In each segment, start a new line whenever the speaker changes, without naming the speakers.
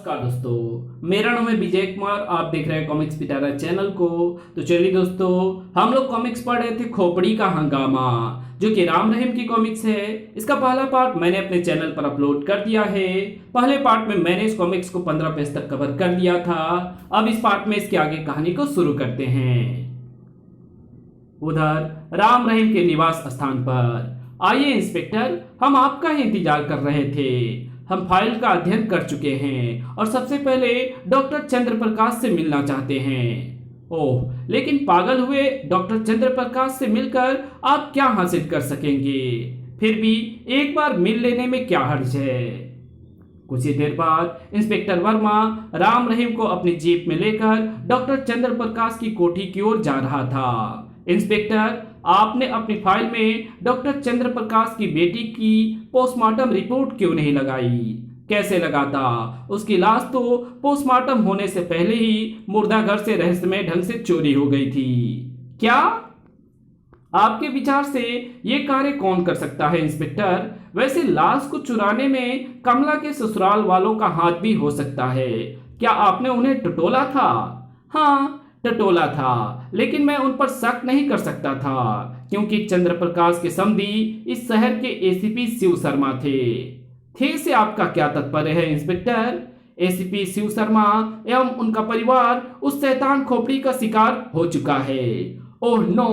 नमस्कार दोस्तों, मेरा नाम है विजय कुमार। आप देख रहे हैं कॉमिक्स पिटारा चैनल को। तो चलिए दोस्तों, हम लोग कॉमिक्स पढ़ रहे थे खोपड़ी का हंगामा, जो कि राम रहीम की कॉमिक्स है। इसका पहला पार्ट मैंने अपने चैनल पर अपलोड कर दिया है। पहले पार्ट में मैंने इस कॉमिक्स को 15 पेज तक कवर कर दिया था। अब इस पार्ट में इसके आगे कहानी को शुरू करते हैं। उधर राम रहीम के निवास स्थान पर। आइए इंस्पेक्टर, हम आपका ही इंतजार कर रहे थे। हम फाइल का अध्ययन कर चुके हैं और सबसे पहले डॉक्टर चंद्र प्रकाश से मिलना चाहते हैं। ओह, लेकिन पागल हुए, डॉक्टर चंद्र प्रकाश से मिलकर आप क्या हासिल कर सकेंगे? फिर भी एक बार मिल लेने में क्या हर्ज है। कुछ ही देर बाद इंस्पेक्टर वर्मा राम रहीम को अपनी जीप में लेकर डॉक्टर चंद्र प्रकाश की कोठी की ओर जा रहा था। इंस्पेक्टर, आपने अपनी फाइल में डॉक्टर चंद्र प्रकाश की बेटी की पोस्टमार्टम रिपोर्ट क्यों नहीं लगाई? कैसे लगाता? उसकी लाश तो पोस्टमार्टम होने से पहले ही मुर्दाघर से रहस्यमय ढंग से चोरी हो गई थी। क्या आपके विचार से ये कार्य कौन कर सकता है इंस्पेक्टर? वैसे लाश को चुराने में कमला के ससुराल वालों का हाथ भी हो सकता है। क्या आपने उन्हें टटोला था? हाँ, टटोला था, लेकिन मैं उन पर शक नहीं कर सकता था, क्योंकि चंद्र प्रकाश के समधी इस शहर के एसीपी शिव शर्मा थे से आपका क्या तात्पर्य है इंस्पेक्टर? एसीपी शिव शर्मा एवं उनका परिवार उस शैतान खोपड़ी का शिकार हो चुका है। Oh no.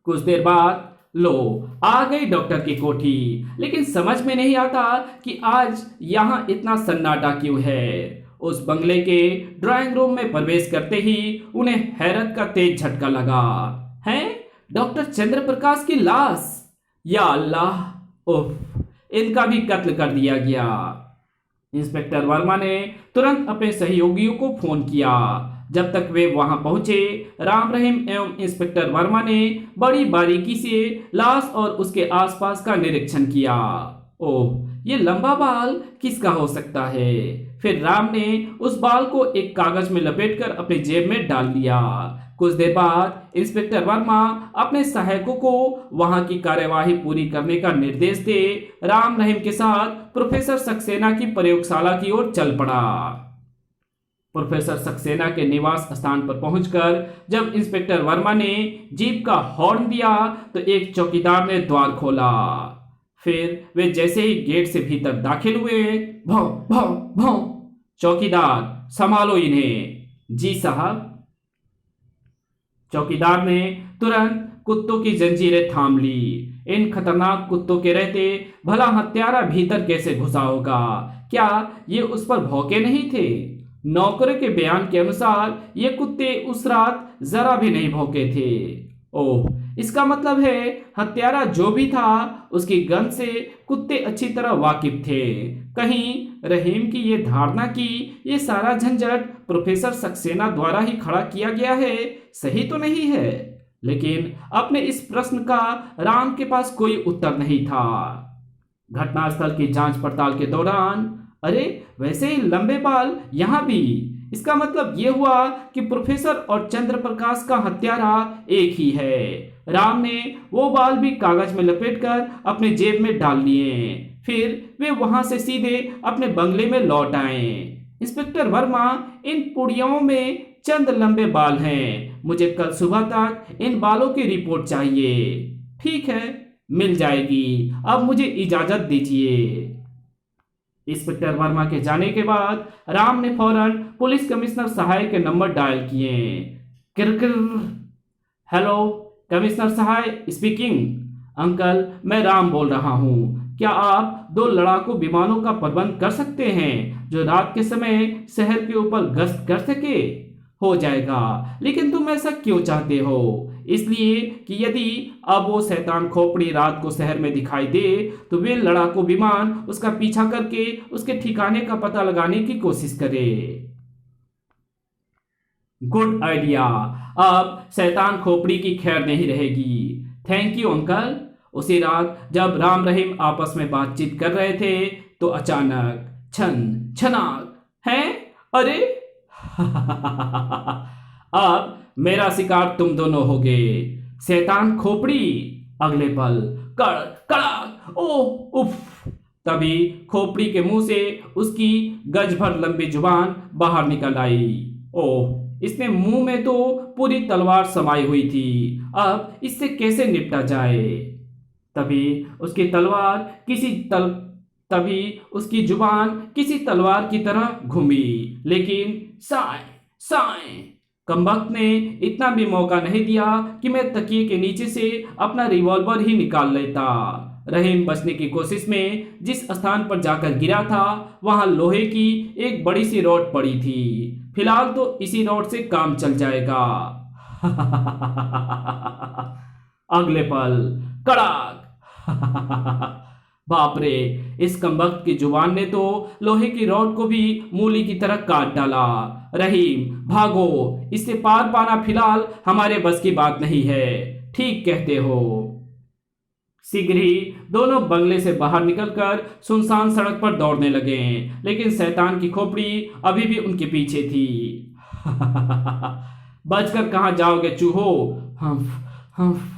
कुछ देर बाद लो आ गई डॉक्टर की कोठी, लेकिन समझ में नहीं आता कि आज यहाँ इतना सन्नाटा क्यों है। उस बंगले के ड्राइंग रूम में प्रवेश करते ही उन्हें हैरत का तेज झटका लगा। है डॉक्टर चंद्र प्रकाश की लाश! या अल्लाह! उफ, इनका भी कत्ल कर दिया गया। इंस्पेक्टर वर्मा ने तुरंत अपने सहयोगियों को फोन किया। जब तक वे वहां पहुंचे, राम रहीम एवं इंस्पेक्टर वर्मा ने बड़ी बारीकी से लाश और उसके आसपास का निरीक्षण किया। ओह, ये लंबा बाल किसका हो सकता है? फिर राम ने उस बाल को एक कागज में लपेटकर अपनी जेब में डाल लिया। कुछ देर बाद इंस्पेक्टर वर्मा अपने सहायकों को वहां की कार्यवाही पूरी करने का निर्देश दे राम रहीम के साथ प्रोफेसर सक्सेना की प्रयोगशाला की ओर चल पड़ा। प्रोफेसर सक्सेना के निवास स्थान पर पहुंचकर जब इंस्पेक्टर वर्मा ने जीप का हॉर्न दिया तो एक चौकीदार ने द्वार खोला। फिर वे जैसे ही गेट से भीतर दाखिल हुए, भौं भौं भौं। चौकीदार, संभालो इन्हें। जी साहब। चौकीदार ने तुरंत कुत्तों की जंजीरें थाम ली। इन खतरनाक कुत्तों के रहते भला हत्यारा भीतर कैसे घुसा होगा? क्या ये उस पर भौंके नहीं थे? नौकरों के बयान के अनुसार ये कुत्ते उस रात जरा भी नहीं भौंके थे। ओह, इसका मतलब है हत्यारा जो भी था उसकी गंध से कुत्ते अच्छी तरह वाकिफ थे। कहीं रहीम की ये धारणा कि ये सारा झंझट प्रोफेसर सक्सेना द्वारा ही खड़ा किया गया है सही तो नहीं है। लेकिन अपने इस प्रश्न का राम के पास कोई उत्तर नहीं था। घटनास्थल की जांच पड़ताल के दौरान, अरे वैसे ही लंबे बाल यहां भी। इसका मतलब यह हुआ कि प्रोफेसर और चंद्र प्रकाश का हत्यारा एक ही है। राम ने वो बाल भी कागज में लपेटकर अपने जेब में डाल लिए। फिर वे वहां से सीधे अपने बंगले में लौट आए। इंस्पेक्टर वर्मा, इन पुड़ियों में चंद लंबे बाल हैं। मुझे कल सुबह तक इन बालों की रिपोर्ट चाहिए। ठीक है, मिल जाएगी। अब मुझे इजाजत दीजिए। इंस्पेक्टर वर्मा के जाने के बाद राम ने फौरन पुलिस कमिश्नर सहाय के नंबर डायल किए। किरकिर। हेलो, कमिश्नर सहाय स्पीकिंग। अंकल, मैं राम बोल रहा हूँ। क्या आप 2 लड़ाकू विमानों का प्रबंध कर सकते हैं जो रात के समय शहर के ऊपर गश्त कर सके? हो जाएगा, लेकिन तुम ऐसा क्यों चाहते हो? इसलिए कि यदि अब वो शैतान खोपड़ी रात को शहर में दिखाई दे तो वे लड़ाकू विमान उसका पीछा करके उसके ठिकाने का पता लगाने की कोशिश करे। Good idea. अब शैतान खोपड़ी की खैर नहीं रहेगी। Thank you uncle. उसी रात जब राम रहीम आपस में बातचीत कर रहे थे तो अचानक छन छनाक है। अरे अब मेरा शिकार तुम दोनों होगे, शैतान खोपड़ी। अगले पल कड़ कड़ाक, ओ उफ, तभी खोपड़ी के मुंह से उसकी गज भर लंबी जुबान बाहर निकल आई। ओह, इसने मुंह में तो पूरी तलवार समाई हुई थी, अब इससे कैसे निपटा जाए। तभी उसकी तलवार तभी उसकी जुबान किसी तलवार की तरह घूमी, लेकिन साए साए कमबख्त ने इतना भी मौका नहीं दिया कि मैं तकिए के नीचे से अपना रिवॉल्वर ही निकाल लेता। रहीम बचने की कोशिश में जिस स्थान पर जाकर गिरा था वहां लोहे की एक बड़ी सी रॉड पड़ी थी। फिलहाल तो इसी रॉड से काम चल जाएगा। अगले पल कड़ाक। बाप रे, इस कमबख्त की जुबान ने तो लोहे की रॉड को भी मूली की तरह काट डाला। रहीम भागो, इससे पार पाना फिलहाल हमारे बस की बात नहीं है। ठीक कहते हो। शीघ्र ही दोनों बंगले से बाहर निकलकर सुनसान सड़क पर दौड़ने लगे, लेकिन शैतान की खोपड़ी अभी भी उनके पीछे थी। बचकर कहां जाओगे चूहो, हंफ हंफ।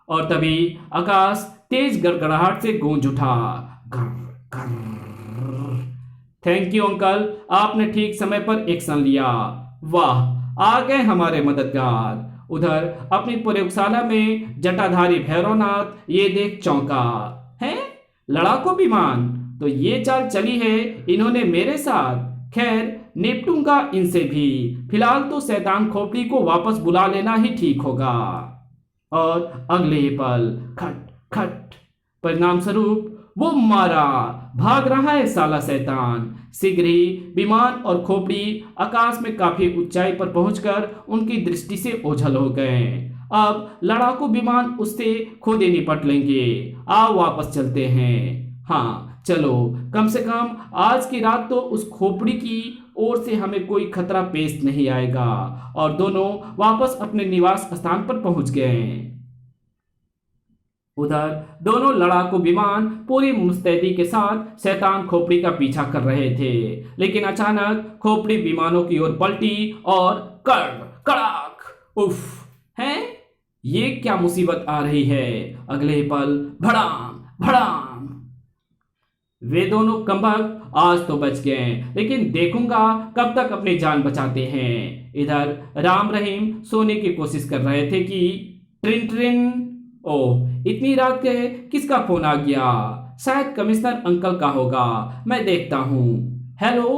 और तभी आकाश तेज गड़गड़ाहट से गूंज उठा। गर गर। थैंक यू अंकल, आपने ठीक समय पर एक्शन लिया। वाह, आ गए हमारे मददगार। उधर अपनी प्रयोगशाला में जटाधारी भैरवनाथ ये देख चौंका। है लड़ाकू विमान, तो ये चाल चली है इन्होंने मेरे साथ। खैर निपटूंगा इनसे भी। फिलहाल तो शैतान खोपड़ी को वापस बुला लेना ही ठीक होगा। और अगले ही पल खट खट, परिणाम स्वरूप वो मारा। भाग रहा है साला शैतान। शीघ्र ही विमान और खोपड़ी आकाश में काफी ऊंचाई पर पहुंचकर उनकी दृष्टि से ओझल हो गए। अब लड़ाकू विमान उससे खुद ही निपट लेंगे। आओ वापस चलते हैं। हाँ चलो, कम से कम आज की रात तो उस खोपड़ी की ओर से हमें कोई खतरा पेश नहीं आएगा। और दोनों वापस अपने निवास स्थान पर पहुंच गए। उधर दोनों लड़ाकू विमान पूरी मुस्तैदी के साथ शैतान खोपड़ी का पीछा कर रहे थे, लेकिन अचानक खोपड़ी विमानों की ओर पलटी और कर कड़ाक। उफ, हैं ये क्या मुसीबत आ रही है। अगले ही पल भड़ाम भड़ाम। वे दोनों कमबख्त आज तो बच गए, लेकिन देखूंगा कब तक अपनी जान बचाते हैं। इधर राम रहीम सोने की कोशिश कर रहे थे कि ट्रिन ट्रिन। ओह, इतनी रात के किसका फोन आ गया। शायद कमिश्नर अंकल का होगा, मैं देखता हूँ। Hello,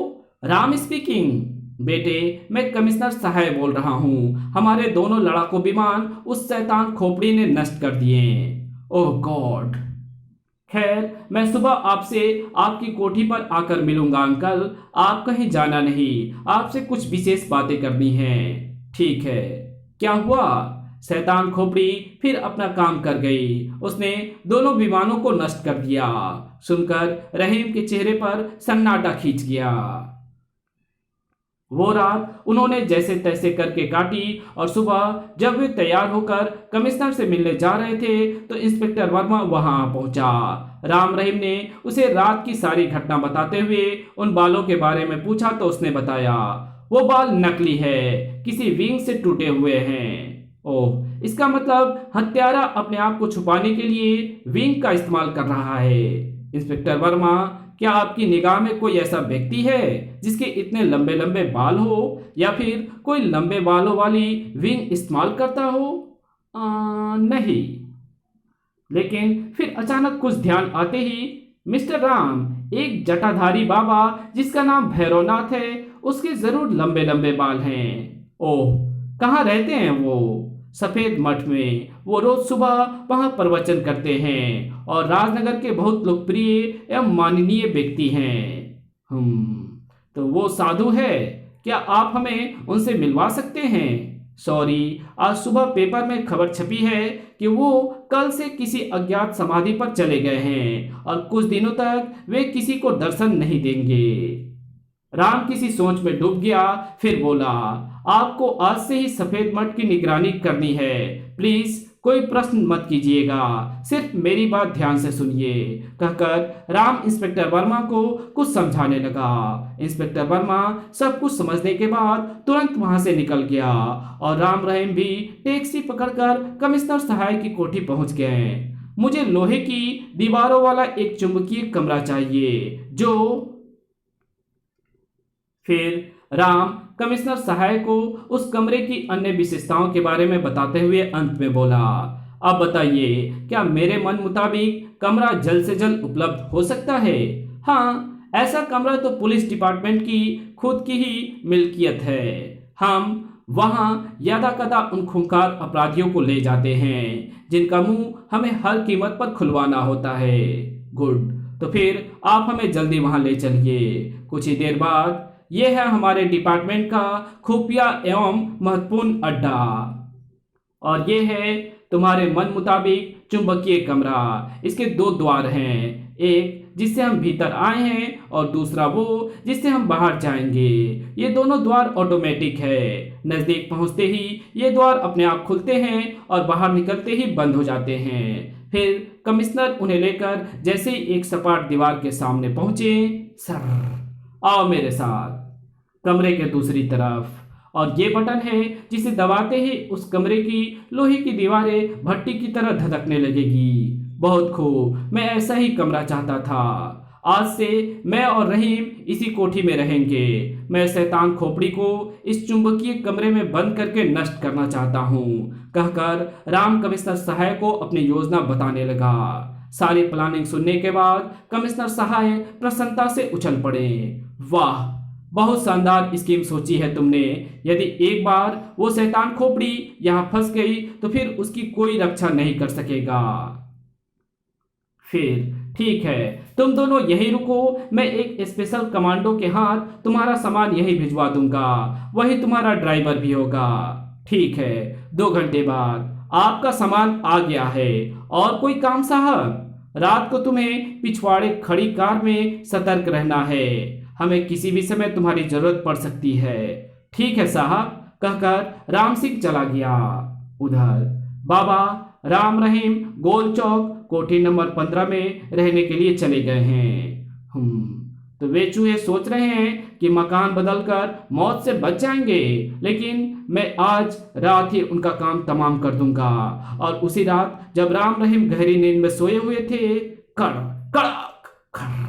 Ram speaking. बेटे, मैं कमिश्नर साहब बोल रहा हूँ। हमारे दोनों लड़ाकू विमान उस शैतान खोपड़ी ने नष्ट कर दिए। ओह गॉड। खैर, मैं सुबह आपसे आपकी कोठी पर आकर मिलूंगा अंकल। आप कहीं जाना नहीं, आपसे कुछ विशेष बातें करनी है। ठीक है। क्या हुआ। शैतान खोपड़ी फिर अपना काम कर गई। उसने दोनों विमानों को नष्ट कर दिया। सुनकर रहीम के चेहरे पर सन्नाटा खींच गया। वो रात उन्होंने जैसे तैसे करके काटी और सुबह जब वे तैयार होकर कमिश्नर से मिलने जा रहे थे तो इंस्पेक्टर वर्मा वहां पहुंचा। राम रहीम ने उसे रात की सारी घटना बताते हुए उन बालों के बारे में पूछा तो उसने बताया वो बाल नकली है, किसी विंग से टूटे हुए हैं। ओह, इसका मतलब हत्यारा अपने आप को छुपाने के लिए विंग का इस्तेमाल कर रहा है। इंस्पेक्टर वर्मा, क्या आपकी निगाह में कोई ऐसा व्यक्ति है जिसके इतने लंबे लंबे बाल हो या फिर कोई लंबे बालों वाली विंग इस्तेमाल करता हो। नहीं, लेकिन फिर अचानक कुछ ध्यान आते ही मिस्टर राम, एक जटाधारी बाबा जिसका नाम भैरवनाथ है, उसके जरूर लंबे लंबे बाल हैं। ओह, कहाँ रहते हैं वो। सफेद मठ में। वो रोज सुबह वहां प्रवचन करते हैं और राजनगर के बहुत लोकप्रिय एवं माननीय व्यक्ति हैं। तो वो साधु है। क्या आप हमें उनसे मिलवा सकते हैं। सॉरी, आज सुबह पेपर में खबर छपी है कि वो कल से किसी अज्ञात समाधि पर चले गए हैं और कुछ दिनों तक वे किसी को दर्शन नहीं देंगे। राम किसी सोच में डूब गया, फिर बोला, आपको आज से ही सफेद मठ की निगरानी करनी है। प्लीज कोई प्रश्न मत कीजिएगा, सिर्फ मेरी बात ध्यान से सुनिए। कहकर राम इंस्पेक्टर वर्मा को कुछ समझाने लगा। इंस्पेक्टर वर्मा सब कुछ समझने के बाद तुरंत वहां से निकल गया और राम रहीम भी टैक्सी पकड़कर कमिश्नर सहाय की कोठी पहुंच गए। मुझे लोहे की दीवारों वाला एक चुंबकीय कमरा चाहिए जो। फिर राम कमिश्नर सहाय को उस कमरे की अन्य विशेषताओं के बारे में बताते हुए अंत में बोला, अब बताइए, क्या मेरे मन मुताबिक कमरा जल्द से जल्द उपलब्ध हो सकता है? हाँ, ऐसा कमरा तो पुलिस डिपार्टमेंट की खुद की ही मिल्कियत है। हम वहां यदा कदा उन खूंखार अपराधियों को ले जाते हैं जिनका मुंह हमें हर कीमत पर खुलवाना होता है। गुड, तो फिर आप हमें जल्दी वहां ले चलिए। कुछ ही देर बाद यह है हमारे डिपार्टमेंट का खुफिया एवं महत्वपूर्ण अड्डा, और ये है तुम्हारे मन मुताबिक चुंबकीय कमरा। इसके दो द्वार हैं, एक जिससे हम भीतर आए हैं और दूसरा वो जिससे हम बाहर जाएंगे। ये दोनों द्वार ऑटोमेटिक है। नजदीक पहुंचते ही ये द्वार अपने आप खुलते हैं और बाहर निकलते ही बंद हो जाते हैं। फिर कमिश्नर उन्हें लेकर जैसे ही एक सपाट दीवार के सामने पहुंचे, सर आओ मेरे साथ कमरे के दूसरी तरफ, और ये बटन है जिसे दबाते ही उस कमरे की लोहे की दीवारें भट्टी की तरह धधकने लगेगी। बहुत खूब, मैं ऐसा ही कमरा चाहता था। आज से मैं और रहीम इसी कोठी में रहेंगे। मैं शैतान खोपड़ी को इस चुंबकीय कमरे में बंद करके नष्ट करना चाहता हूँ, कहकर राम कमिश्नर सहाय को अपनी योजना बताने लगा। सारी प्लानिंग सुनने के बाद कमिश्नर सहाय प्रसन्नता से उछल पड़े। वाह, बहुत शानदार स्कीम सोची है तुमने। यदि एक बार वो शैतान खोपड़ी यहाँ फंस गई तो फिर उसकी कोई रक्षा नहीं कर सकेगा। फिर ठीक है, तुम दोनों यहीं रुको, मैं एक स्पेशल कमांडो के हाथ तुम्हारा सामान यहीं भिजवा दूंगा, वही तुम्हारा ड्राइवर भी होगा। ठीक है, 2 घंटे बाद आपका सामान आ गया है। और कोई काम साहब? रात को तुम्हें पिछवाड़े खड़ी कार में सतर्क रहना है, हमें किसी भी समय तुम्हारी जरूरत पड़ सकती है। ठीक है साहब, कहकर राम सिंह चला गया। उधर बाबा राम रहीम गोल चौक कोठी नंबर 15 में रहने के लिए चले गए हैं। तो वे चूहे सोच रहे हैं कि मकान बदलकर मौत से बच जाएंगे, लेकिन मैं आज रात ही उनका काम तमाम कर दूंगा। और उसी रात जब राम रहीम गहरी नींद में सोए हुए थे, कड़ कड़क खड़,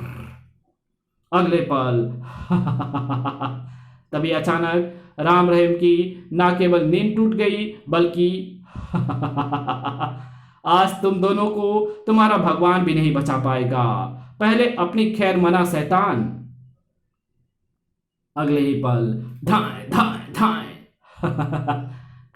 अगले पल तभी अचानक राम रहीम की ना केवल नींद टूट गई बल्कि आज तुम दोनों को तुम्हारा भगवान भी नहीं बचा पाएगा। पहले अपनी खैर मना शैतान। अगले ही पल धाए धाए धाए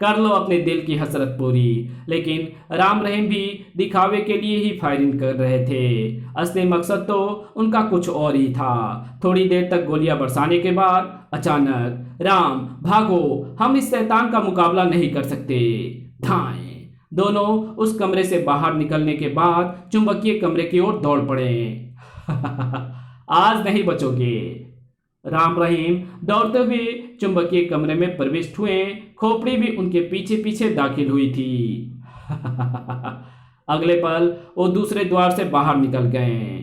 कर लो अपने दिल की हसरत पूरी। लेकिन राम रहीम भी दिखावे के लिए ही फायरिंग कर रहे थे, असली मकसद तो उनका कुछ और ही था। थोड़ी देर तक गोलियां बरसाने के बाद अचानक राम भागो, हम इस शैतान का मुकाबला नहीं कर सकते। धाए दोनों उस कमरे से बाहर निकलने के बाद चुंबकीय कमरे की ओर दौड़ पड़े। आज नहीं बचोगे। राम रहीम दौड़ते हुए चुंबकीय कमरे में प्रविष्ट हुए। खोपड़ी भी उनके पीछे पीछे दाखिल हुई थी। अगले पल वो दूसरे द्वार से बाहर निकल गए।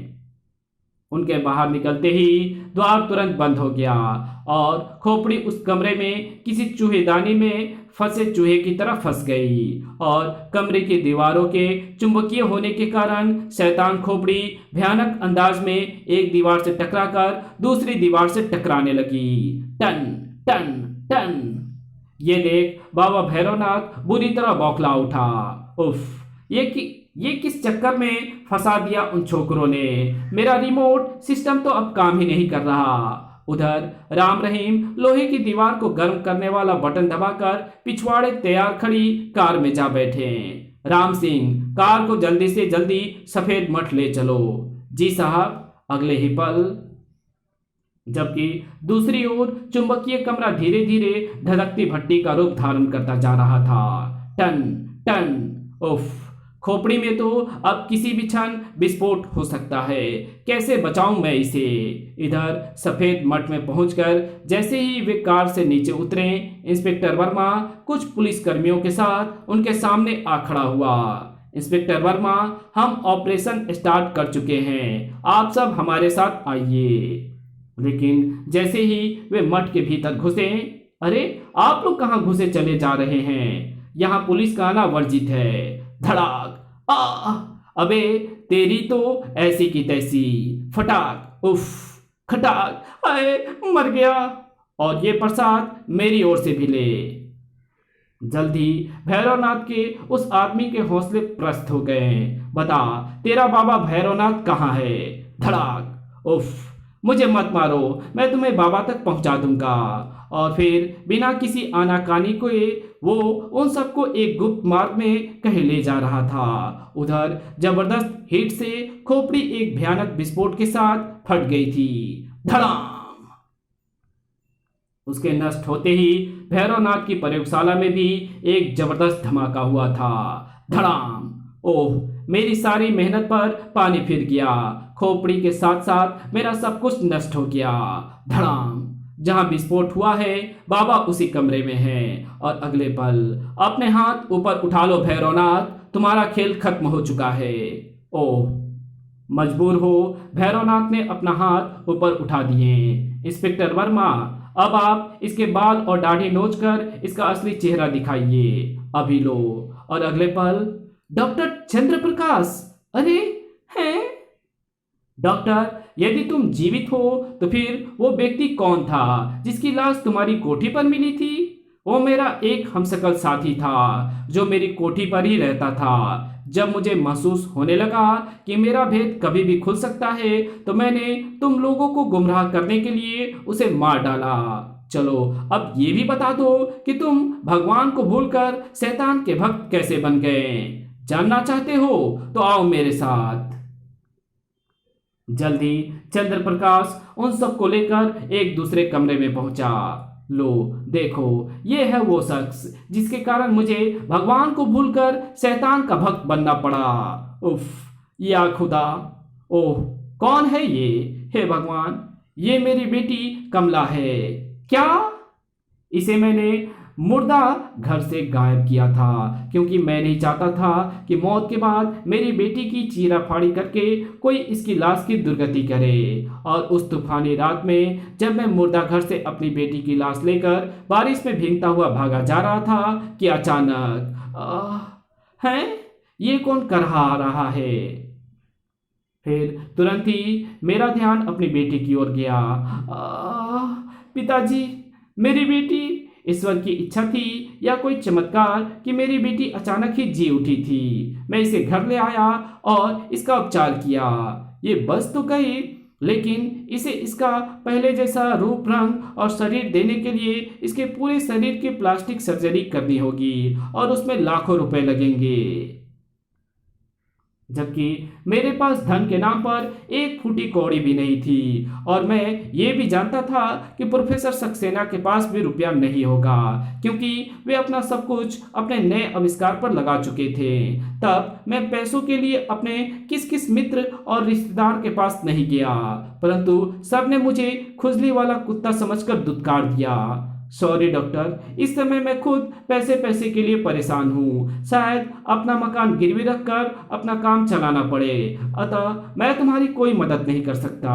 उनके बाहर निकलते ही द्वार तुरंत बंद हो गया और खोपड़ी उस कमरे में किसी चूहेदानी में फंसे चूहे की तरह फंस गई। और कमरे की दीवारों के चुंबकीय होने के कारण शैतान खोपड़ी भयानक अंदाज में एक दीवार से टकराकर दूसरी दीवार से टकराने लगी। टन टन टन। ये देख बाबा भैरवनाथ बुरी तरह बौखला उठा। उफ, ये किस चक्कर में फंसा दिया उन छोकरों ने। मेरा रिमोट सिस्टम तो अब काम ही नहीं कर रहा। उधर राम रहीम लोहे की दीवार को गर्म करने वाला बटन दबाकर पिछवाड़े तैयार खड़ी कार में जा बैठे। राम सिंह, कार को जल्दी से जल्दी सफेद मठ ले चलो। जी साहब। अगले ही पल जबकि दूसरी ओर चुंबकीय कमरा धीरे धीरे धधकती भट्टी का रूप धारण करता जा रहा था। टन टन। उफ, खोपड़ी में तो अब किसी भी क्षण विस्फोट हो सकता है। कैसे बचाऊं मैं इसे। इधर सफेद मठ में पहुंचकर जैसे ही वे कार से नीचे उतरे, इंस्पेक्टर वर्मा कुछ पुलिसकर्मियों के साथ उनके सामने आ खड़ा हुआ। इंस्पेक्टर वर्मा, हम ऑपरेशन स्टार्ट कर चुके हैं, आप सब हमारे साथ आइए। लेकिन जैसे ही वे मठ के भीतर घुसे, अरे आप लोग कहाँ घुसे चले जा रहे हैं, यहाँ पुलिस का आना वर्जित है। धड़ाक। अबे तेरी तो ऐसी की तैसी। फटाक, उफ, खटाक, आए, मर गया। और ये प्रसाद मेरी ओर से भी ले। जल्द ही भैरवनाथ के उस आदमी के हौसले प्रस्त हो गए। बता, तेरा बाबा भैरवनाथ कहाँ है? धड़ाक, उफ, मुझे मत मारो, मैं तुम्हें बाबा तक पहुंचा दूंगा। और फिर बिना किसी आनाकानी को वो उन सबको एक गुप्त मार्ग में कहीं ले जा रहा था। उधर जबरदस्त हिट से खोपड़ी एक भयानक विस्फोट के साथ फट गई थी। धड़ाम। उसके नष्ट होते ही भैरवनाथ की प्रयोगशाला में भी एक जबरदस्त धमाका हुआ था। धड़ाम। ओह, मेरी सारी मेहनत पर पानी फिर गया। खोपड़ी के साथ साथ मेरा सब कुछ नष्ट हो गया। धड़ाम। जहां विस्फोट हुआ है बाबा उसी कमरे में हैं। और अगले पल, अपने हाथ ऊपर उठा लो भैरवनाथ, तुम्हारा खेल खत्म हो चुका है। ओह, मजबूर हो भैरवनाथ ने अपना हाथ ऊपर उठा दिए। इंस्पेक्टर वर्मा, अब आप इसके बाल और दाढ़ी नोच कर इसका असली चेहरा दिखाइए। अभी लो। और अगले पल, डॉक्टर चंद्र प्रकाश, अरे हैं? डॉक्टर, यदि तुम जीवित हो तो फिर वो व्यक्ति कौन था जिसकी लाश तुम्हारी कोठी पर मिली थी? वो मेरा एक हमशक्ल साथी था जो मेरी कोठी पर ही रहता था। जब मुझे महसूस होने लगा कि मेरा भेद कभी भी खुल सकता है तो मैंने तुम लोगों को गुमराह करने के लिए उसे मार डाला। चलो अब ये भी बता दो कि तुम भगवान को भूलकर शैतान के भक्त कैसे बन गए। जानना चाहते हो तो आओ मेरे साथ। जल्दी चंद्र प्रकाश उन सबको लेकर एक दूसरे कमरे में पहुंचा। लो देखो, ये है वो शख्स जिसके कारण मुझे भगवान को भूलकर शैतान का भक्त बनना पड़ा। उफ, या खुदा, ओह, कौन है ये? हे भगवान, ये मेरी बेटी कमला है। क्या? इसे मैंने मुर्दा घर से गायब किया था क्योंकि मैं नहीं चाहता था कि मौत के बाद मेरी बेटी की चीराफाड़ी करके कोई इसकी लाश की दुर्गति करे। और उस तूफानी रात में जब मैं मुर्दा घर से अपनी बेटी की लाश लेकर बारिश में भीगता हुआ भागा जा रहा था कि अचानक हैं, ये कौन कर रहा है? फिर तुरंत ही मेरा ध्यान अपनी बेटी की ओर गया। पिताजी, मेरी बेटी, ईश्वर की इच्छा थी या कोई चमत्कार कि मेरी बेटी अचानक ही जी उठी थी। मैं इसे घर ले आया और इसका उपचार किया। ये बस तो गई, लेकिन इसे इसका पहले जैसा रूप, रंग और शरीर देने के लिए इसके पूरे शरीर की प्लास्टिक सर्जरी करनी होगी और उसमें लाखों रुपए लगेंगे। जबकि मेरे पास धन के नाम पर एक फूटी कौड़ी भी नहीं थी और मैं ये भी जानता था कि प्रोफेसर सक्सेना के पास भी रुपया नहीं होगा क्योंकि वे अपना सब कुछ अपने नए आविष्कार पर लगा चुके थे। तब मैं पैसों के लिए अपने किस किस मित्र और रिश्तेदार के पास नहीं गया, परंतु सबने मुझे खुजली वाला कुत्ता समझकर दुत्कार दिया। सॉरी डॉक्टर, इस समय मैं खुद पैसे पैसे के लिए परेशान हूँ। शायद अपना मकान गिरवी रखकर अपना काम चलाना पड़े, अतः मैं तुम्हारी कोई मदद नहीं कर सकता।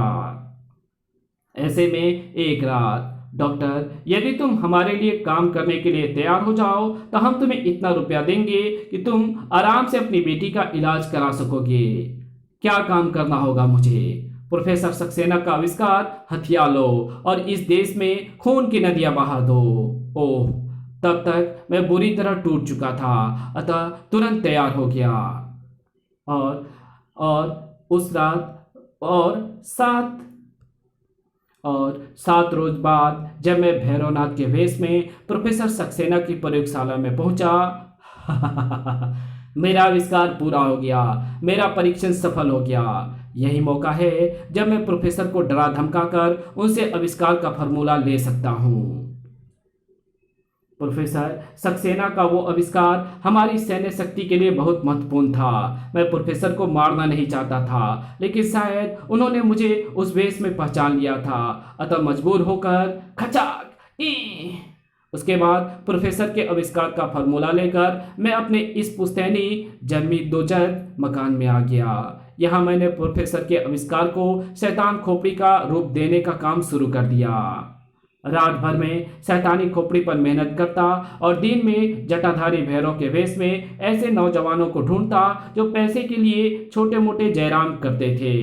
ऐसे में एक रात, डॉक्टर, यदि तुम हमारे लिए काम करने के लिए तैयार हो जाओ तो हम तुम्हें इतना रुपया देंगे कि तुम आराम से अपनी बेटी का इलाज करा सकोगे। क्या काम करना होगा मुझे? प्रोफेसर सक्सेना का आविष्कार हथिया लो और इस देश में खून की नदियां बहा दो। ओह, तब तक मैं बुरी तरह टूट चुका था, अतः तुरंत तैयार हो गया। और उस रात और 7 रोज बाद जब मैं भैरवनाथ के वेश में प्रोफेसर सक्सेना की प्रयोगशाला में पहुंचा, मेरा आविष्कार पूरा हो गया, मेरा परीक्षण सफल हो गया। यही मौका है जब मैं प्रोफेसर को डरा धमकाकर उनसे आविष्कार का फॉर्मूला ले सकता हूं। प्रोफेसर सक्सेना का वो आविष्कार हमारी सैन्य शक्ति के लिए बहुत महत्वपूर्ण था। मैं प्रोफेसर को मारना नहीं चाहता था, लेकिन शायद उन्होंने मुझे उस वेश में पहचान लिया था, अतः मजबूर होकर खचाक उसके बाद प्रोफेसर के आविष्कार का फॉर्मूला लेकर मैं अपने इस पुश्तैनी जन्मी दोजर मकान में आ गया। यहाँ मैंने प्रोफेसर के आविष्कार को शैतान खोपड़ी का रूप देने का काम शुरू कर दिया। रात भर में शैतानी खोपड़ी पर मेहनत करता और दिन में जटाधारी भैरव के वेश में ऐसे नौजवानों को ढूंढता जो पैसे के लिए छोटे मोटे जयराम करते थे।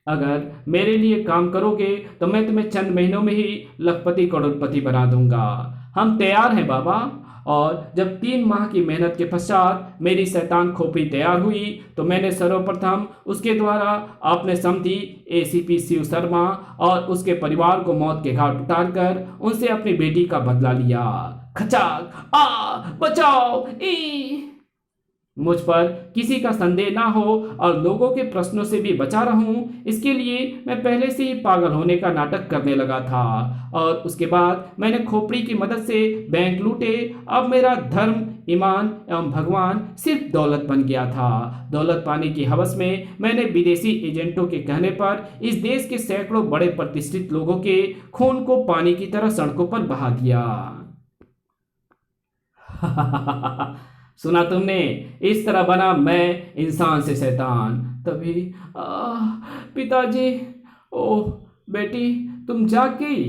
अगर मेरे लिए काम करोगे तो मैं तुम्हें चंद महीनों में ही लखपति करोड़पति बना दूंगा। हम तैयार हैं बाबा। और जब 3 माह की मेहनत के पश्चात मेरी शैतान खोपड़ी तैयार हुई तो मैंने सर्वप्रथम उसके द्वारा अपने समधी एसीपी शिव शर्मा और उसके परिवार को मौत के घाट उतारकर उनसे अपनी बेटी का बदला लिया। खचाक आ बचाओ ई। मुझ पर किसी का संदेह ना हो और लोगों के प्रश्नों से भी बचा रहूं, इसके लिए मैं पहले से ही पागल होने का नाटक करने लगा था। और उसके बाद मैंने खोपड़ी की मदद से बैंक लूटे। अब मेरा धर्म, ईमान एवं भगवान सिर्फ दौलत बन गया था। दौलत पाने की हवस में मैंने विदेशी एजेंटों के कहने पर इस देश के सैकड़ों बड़े प्रतिष्ठित लोगों के खून को पानी की तरह सड़कों पर बहा दिया। सुना तुमने, इस तरह बना मैं इंसान से शैतान। तभी पिताजी। ओह बेटी, तुम जाग गई?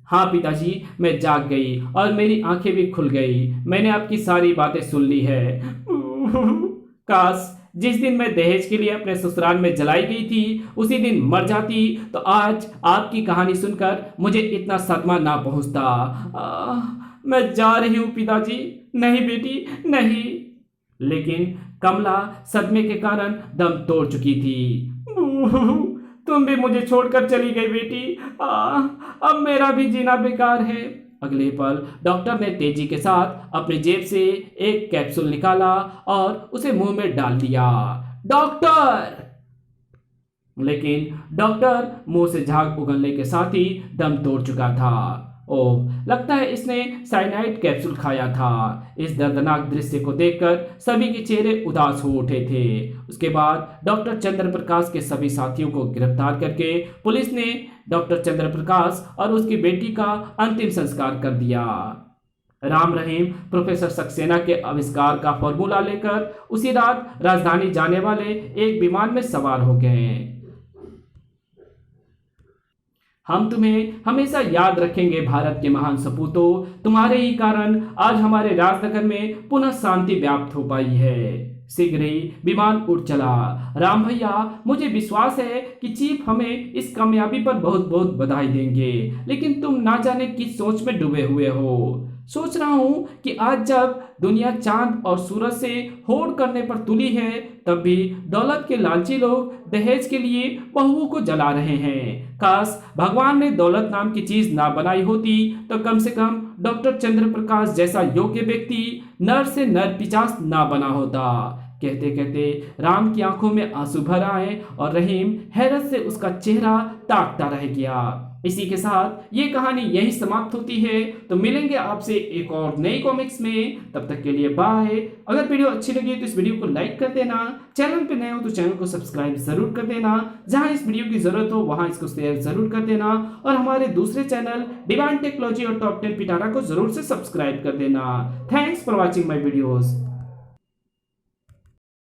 हाँ पिताजी, मैं जाग गई और मेरी आंखें भी खुल गई। मैंने आपकी सारी बातें सुन ली है। काश जिस दिन मैं दहेज के लिए अपने ससुराल में जलाई गई थी उसी दिन मर जाती तो आज आपकी कहानी सुनकर मुझे इतना सदमा ना पहुंचता। मैं जा रही हूं पिताजी। नहीं बेटी नहीं। लेकिन कमला सदमे के कारण दम तोड़ चुकी थी। तुम भी मुझे छोड़कर चली गई बेटी। अब मेरा भी जीना बेकार है। अगले पल डॉक्टर ने तेजी के साथ अपनी जेब से एक कैप्सूल निकाला और उसे मुंह में डाल दिया। डॉक्टर! लेकिन डॉक्टर मुंह से झाग उगलने के साथ ही दम तोड़ चुका था। ओह, लगता है इसने साइनाइड कैप्सूल खाया था। इस दर्दनाक दृश्य को देखकर सभी के चेहरे उदास हो उठे थे। उसके बाद डॉक्टर चंद्र प्रकाश के सभी साथियों को गिरफ्तार करके पुलिस ने डॉक्टर चंद्र प्रकाश और उसकी बेटी का अंतिम संस्कार कर दिया। राम रहीम प्रोफेसर सक्सेना के आविष्कार का फॉर्मूला लेकर उसी रात राजधानी जाने वाले एक विमान में सवार हो गए। हम तुम्हें हमेशा याद रखेंगे भारत के महान सपूतों। तुम्हारे ही कारण आज हमारे राजनगर में पुनः शांति व्याप्त हो पाई है। शीघ्र ही विमान उड़ चला। राम भैया, मुझे विश्वास है कि चीफ हमें इस कामयाबी पर बहुत बहुत बधाई देंगे, लेकिन तुम ना जाने किस सोच में डूबे हुए हो। सोच रहा हूं कि आज जब दुनिया चांद और सूरज से होड़ करने पर तुली है तब भी दौलत के लालची लोग दहेज के लिए बहुओं को जला रहे हैं। काश भगवान ने दौलत नाम की चीज ना बनाई होती तो कम से कम डॉक्टर चंद्र प्रकाश जैसा योग्य व्यक्ति नर से नर पिशाच ना बना होता। कहते कहते राम की आंखों में आंसू भर आए और रहीम हैरत से उसका चेहरा ताकता रह गया। इसी के साथ ये कहानी यही समाप्त होती है। तो मिलेंगे आपसे एक और नई कॉमिक्स में। तब तक के लिए बाय। अगर वीडियो अच्छी लगी तो इस वीडियो को लाइक कर देना। चैनल पे नए हो तो चैनल को सब्सक्राइब जरूर कर देना। जहां इस वीडियो की जरूरत हो वहां इसको शेयर जरूर कर देना। और हमारे दूसरे चैनल डिवाइन टेक्नोलॉजी और टॉप 10 पिटारा को जरूर से सब्सक्राइब कर देना। Thanks for watching my videos.